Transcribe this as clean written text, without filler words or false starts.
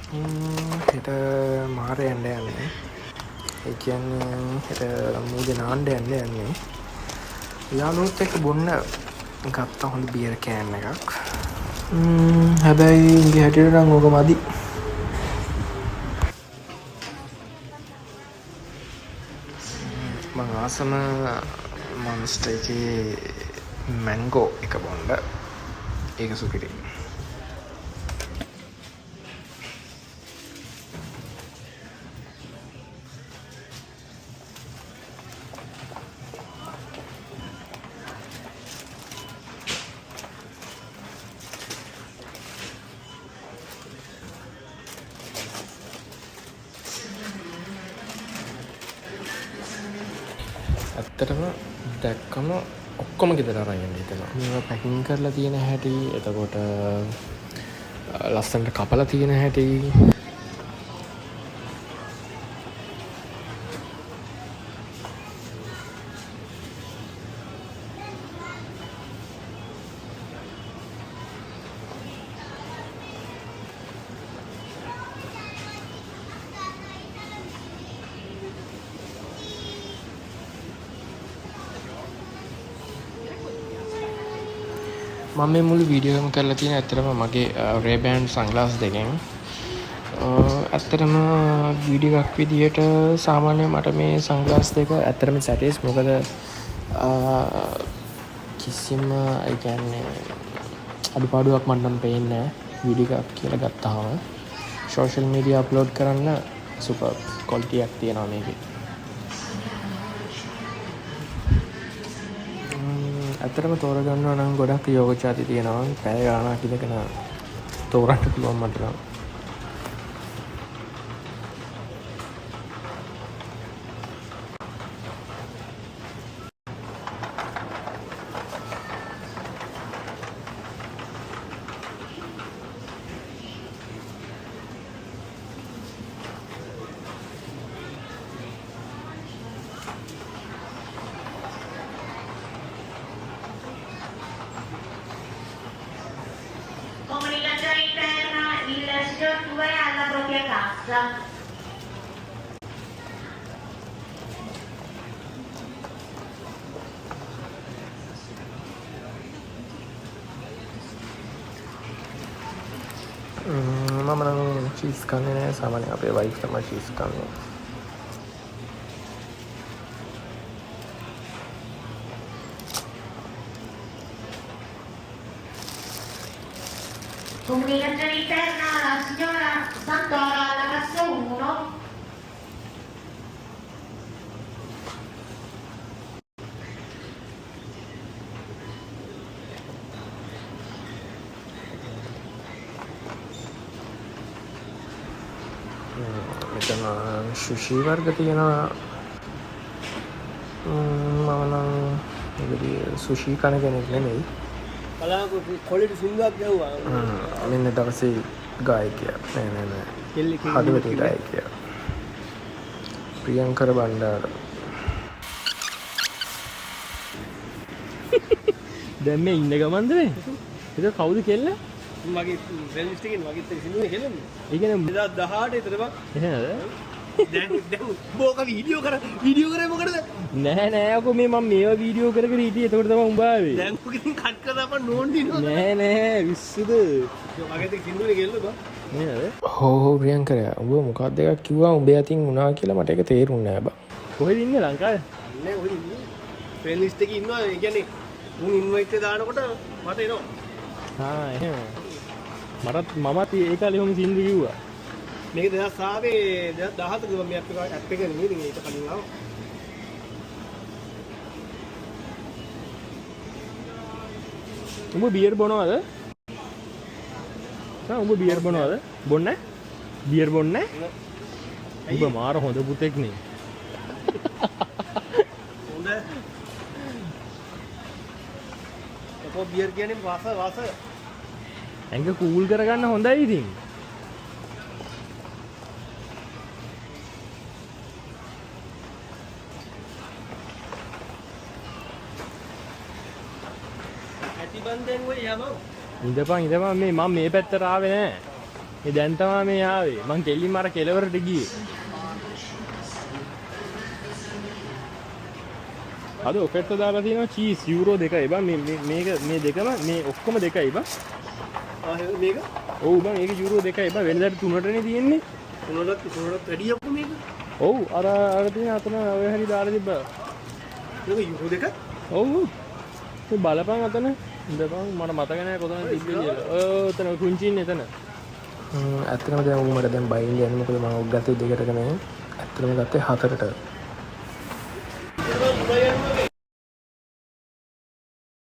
හෙට මාර යන්න යන්නේ. ඒ කියන්නේ හෙට මූදේ නාන්න යන්නේ. යාළුවොත් එක්ක බොන්න ගත්තා හොඳ බියර් කෑන් එකක්. හැබැයි ඉන්ගේ හැටියට නම් ඕක මදි. මං ආසම මොන්ස්ටර් එකේ මැංගෝ එක බොන්න. ඒක සුපිරි. ඇත්තටම දැක්කම ඔක්කොම ගෙදර අරන් යන්න හිතෙනවා. මේවා පැකින් කරලා තියෙන හැටි, එතකොට ලස්සනට කපලා තියෙන හැටි. මම මේ මුළු වීඩියෝ එකම කරලා තියෙන ඇත්තටම මගේ Ray-Ban sunglass දෙකෙන්. ඇත්තටම වීඩියෝ එකක් විදියට සාමාන්‍යයෙන් මට මේ sunglass දෙක ඇත්තටම සැටිස් මොකද කිසිම ඒ කියන්නේ අඩුපාඩුවක් මට නම් පේන්නේ නැහැ වීඩියෝ එකක් කියලා ගත්තාම. සෝෂල් මීඩියා අප්ලෝඩ් කරන්න සුපර් ක්වොලිටි එකක් තියෙනවා මේකේ. ඇත්තටම තෝරගන්නවා නම් ගොඩක් යෝග ජාති තියෙනවා. පැය ගාණක් ඉඳගෙන තෝරන්න පුළුවන් මට නම්. Comunicazione interna, il signor 2 alla propria cassa. මම නම් චීස් කන්නේ නැහැ. සාමාන්‍යයෙන් අපේ වයිෆ් තමයි චීස් කන්නේ. Comunicazione interna, la signora Santoro alla cassa 1. මෙතන සුෂි වර්ග තියෙනවා. මම නම් ඒකදී සුෂි කන කෙනෙක් නෙමෙයි. කලාකු කොලිටි සිංගක් ගැව්වා. මෙන්න දවසේ ගායකයා. නෑ. හදවතේ ගායකයා. ප්‍රියංකර බණ්ඩාර. දැන් මේ ඉන්න ගමන්ද මේ? ඒක කවුද කෙල්ල? මගේ රෙලිස්ට් එකෙන් මගේත් සින්දුවේ කෙල්ලනේ. ඒ කියන්නේ 2018 විතර බං. එහෙමද? දැන් බෝක වීඩියෝ කරේ මොකටද? නෑ අකෝ මේ මම මේවා වීඩියෝ කර හිටියේ. එතකොට තමයි උඹ ආවේ. දැන් මොකකින් කට් කරලා අපන් නෝන් දිනවා. නෑ විශ්සුද? මගේත් සින්දුවේ කෙල්ල බං. නේද? හෝ ප්‍රියංකරයා උඹ මොකක්ද එකක් කිව්වා උඹේ අතින් වුණා කියලා මට ඒක තේරුන්නේ නෑ බං. කොහෙද ඉන්නේ ලංකාවේ? නෑ කොහෙද ඉන්නේ? ෆ්‍රෙන්ඩ්ලිස්ට් එකේ ඉන්නවා. ඒ කියන්නේ උන් ඉන්වයිට් එක දානකොට මට එනවා. එහෙම. මමත් ඒ කාලේ ඔහොම සින්දු කිව්වා. මේක 2017 2017 ගම මේ ඇප් එක නෙමෙයි ඉතින් ඒක කලින් ආවා. උඹ බියර් බොනවද? උඹ බියර් බොනවද? බොන්නේ? බියර් බොන්නේ? උඹ මාර හොඳ පුතෙක් නේ. හොඳ. කො බියර් කියන්නේ වාස ඇඟ කූල් කරගන්න හොඳයි ඉතින්. ඇතිබන්දෙන් ඔය යමු. ඉඳපන් මේ මම මේ පැත්තට ආවේ නෑ. ඒ දැන් තමයි මේ ආවේ. මං කෙල්ලින්ම අර කෙලවරට ගියේ. අද ඔෆර්ට් දාලා තියෙනවා චීස් යූරෝ 2යි බං මේක මේ දෙකම මේ ඔක්කොම 2යි බං. මේක? ඔව් බං මේක යූරෝ 2යි බං වෙනදාට 3ටනේ තියෙන්නේ. 3ට වැඩි අප්පු මේක. ඔව් අර තියෙන අතන ඔය හැරි දාලා තිබ්බා. මේක යූරෝ 2ක්? ඔව්. මේ බලපන් අතන. ඉඳපන් මට මතක නැහැ කොතනද තිබ්බේ කියලා. ඔතන කුංචින් එතන. ඇත්තටම දැන් මට දැන් බයින් යන්නේ මොකද මම ඔක් ගත්තේ 2කට නේ. ඇත්තටම ගත්තේ 4ට.